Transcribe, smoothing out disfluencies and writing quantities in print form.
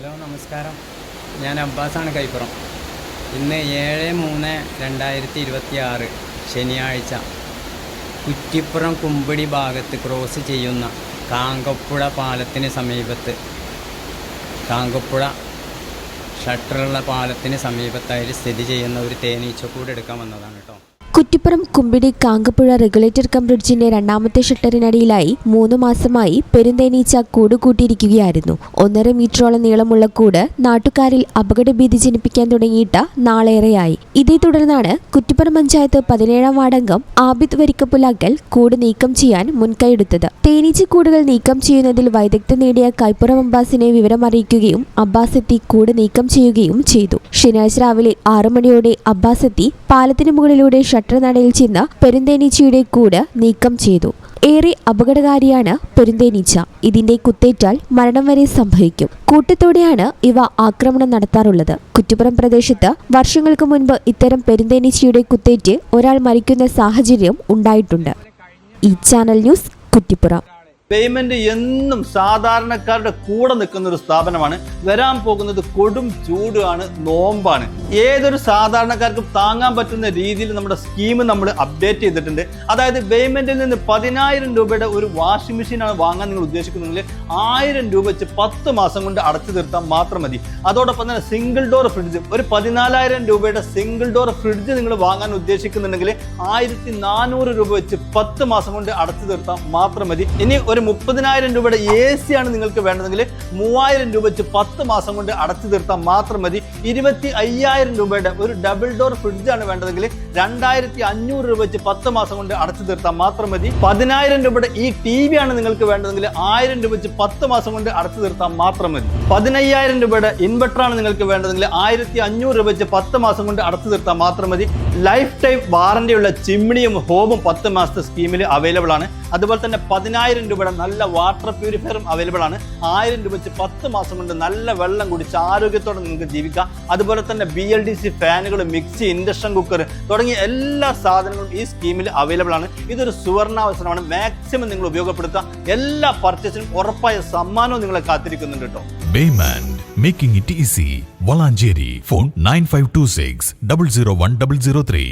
Hello നമസ്കാരം, ഞാൻ അബ്ബാസാണ് കൈപ്പുറം. ഇന്ന് 7/3/2026 ശനിയാഴ്ച കുറ്റിപ്പുറം കുമ്പിടി ഭാഗത്ത് ക്രോസ് ചെയ്യുന്ന കാങ്കപ്പുഴ പാലത്തിന് സമീപത്ത്, കാങ്കപ്പുഴ ഷട്ടറുള്ള പാലത്തിന് സമീപത്തായി സ്ഥിതി ചെയ്യുന്ന ഒരു തേനീച്ചക്കൂട് എടുക്കാൻ വന്നതാണ് കേട്ടോ. കുറ്റിപ്പുറം കുമ്പിടി കാങ്കപ്പുഴ റെഗുലേറ്റർ കം ബ്രിഡ്ജിന്റെ രണ്ടാമത്തെ ഷട്ടറിനടിയിലായി 3 മാസമായി പെരുന്തേനീച്ച കൂടുകൂട്ടിയിരിക്കുകയായിരുന്നു. 1.5 മീറ്ററോളം നീളമുള്ള കൂട് നാട്ടുകാരിൽ അപകടഭീതി ജനിപ്പിക്കാൻ തുടങ്ങിയിട്ട് നാളേറെയായി. ഇതേ തുടർന്നാണ് കുറ്റിപ്പുറം പഞ്ചായത്ത് 17-ാം വാർഡംഗം ആബിദ് വരിക്കപ്പുലാക്കൽ കൂട് നീക്കം ചെയ്യാൻ മുൻകൈയെടുത്തത്. തേനീച്ചക്കൂടുകൾ നീക്കം ചെയ്യുന്നതിൽ വൈദഗ്ധ്യം നേടിയ കൈപ്പുറം അബ്ബാസിനെ വിവരമറിയിക്കുകയും അബ്ബാസ് എത്തി കൂട് നീക്കം ചെയ്യുകയും ചെയ്തു. ശനിയാഴ്ച രാവിലെ 6 മണിയോടെ അബ്ബാസ് എത്തി പാലത്തിന് മുകളിലൂടെ ഷട്ടർ നടയിൽ ചെന്ന് പെരുന്തേനീച്ചയുടെ കൂട് നീക്കം ചെയ്തു. ഏറെ അപകടകാരിയാണ് പെരുന്തേനീച്ച. ഇതിന്റെ കുത്തേറ്റാൽ മരണം വരെ സംഭവിക്കും. കൂട്ടത്തോടെയാണ് ഇവ ആക്രമണം നടത്താറുള്ളത്. കുറ്റിപ്പുറം പ്രദേശത്ത് വർഷങ്ങൾക്ക് മുൻപ് ഇത്തരം പെരുന്തേനീച്ചയുടെ കുത്തേറ്റ് ഒരാൾ മരിക്കുന്ന സാഹചര്യം ഉണ്ടായിട്ടുണ്ട്. ഈ ചാനൽ ന്യൂസ്, കുറ്റിപ്പുറം. പേയ്മെന്റ് എന്നും സാധാരണക്കാരുടെ കൂടെ നിൽക്കുന്ന ഒരു സ്ഥാപനമാണ്. വരാൻ പോകുന്നത് കൊടും ചൂടാണ്, നോമ്പാണ്. ഏതൊരു സാധാരണക്കാർക്കും താങ്ങാൻ പറ്റുന്ന രീതിയിൽ നമ്മുടെ സ്കീം നമ്മൾ അപ്ഡേറ്റ് ചെയ്തിട്ടുണ്ട്. അതായത് പേയ്മെന്റിൽ നിന്ന് 10,000 രൂപയുടെ ഒരു വാഷിംഗ് മെഷീനാണ് വാങ്ങാൻ നിങ്ങൾ ഉദ്ദേശിക്കുന്നെങ്കിൽ 1000 രൂപ വെച്ച് 10 മാസം കൊണ്ട് അടച്ചു തീർത്താൽ മാത്രം മതി. അതോടൊപ്പം തന്നെ സിംഗിൾ ഡോർ ഫ്രിഡ്ജ്, ഒരു 14,000 രൂപയുടെ സിംഗിൾ ഡോർ ഫ്രിഡ്ജ് നിങ്ങൾ വാങ്ങാൻ ഉദ്ദേശിക്കുന്നുണ്ടെങ്കിൽ 1,400 രൂപ വെച്ച് 10 മാസം കൊണ്ട് അടച്ചു തീർത്താൽ മാത്രം മതി. ഇനി ഒരു 30,000 രൂപയുടെ AC ആണ് നിങ്ങൾക്ക് വേണ്ടതെങ്കിൽ 3,000 രൂപ വെച്ച് 10 മാസം കൊണ്ട് അടച്ചു തീർത്താൽ മാത്രം മതി. 25,000 രൂപയുടെ ഒരു ഡബിൾ ഡോർ ഫ്രിഡ്ജ് ആണ് വേണ്ടതെങ്കിൽ 2,500 രൂപ വെച്ച് 10 മാസം കൊണ്ട് അടച്ചു തീർത്താൽ മാത്രം മതി. 10,000 രൂപയുടെ ഈ TV ആണ് നിങ്ങൾക്ക് വേണ്ടതെങ്കിൽ 1,000 രൂപ വെച്ച് 10 മാസം കൊണ്ട് അടച്ചു തീർത്താൽ മാത്രം മതി. 15,000 രൂപയുടെ ഇൻവെർട്ടർ ആണ് നിങ്ങൾക്ക് വേണ്ടതെങ്കിൽ 1,500 രൂപ വെച്ച് 10 മാസം കൊണ്ട് അടച്ചു തീർത്താൽ മാത്രം മതി. ലൈഫ് ടൈം വാറന്റിയുള്ള ചിമ്മിണിയും ഹോമും 10 മാസത്തെ സ്കീമിൽ അവൈലബിൾ ആണ്. അതുപോലെ തന്നെ 10,000 രൂപയുടെ നല്ല വാട്ടർ പ്യൂരിഫയറും അവൈലബിൾ ആണ്. 1,000 രൂപ വെച്ച് 10 മാസം കൊണ്ട് നല്ല വെള്ളം കുടിച്ച് ആരോഗ്യത്തോടെ നിങ്ങൾക്ക് ജീവിക്കാം. അതുപോലെ തന്നെ BLDC ഫാനുകൾ, മിക്സി, ഇൻഡക്ഷൻ കുക്കർ തുടങ്ങിയ എല്ലാ സാധനങ്ങളും ഈ സ്കീമിൽ അവൈലബിൾ ആണ്. ഇതൊരു സുവർണാവസരമാണ്. മാക്സിമം നിങ്ങൾ ഉപയോഗപ്പെടുത്തുക. എല്ലാ പർച്ചേസിനും ഉറപ്പായ സമ്മാനവും നിങ്ങളെ കാത്തിരിക്കുന്നുണ്ട് കേട്ടോ. Bayman, making it easy. Valanjeri, phone 9526 001 003.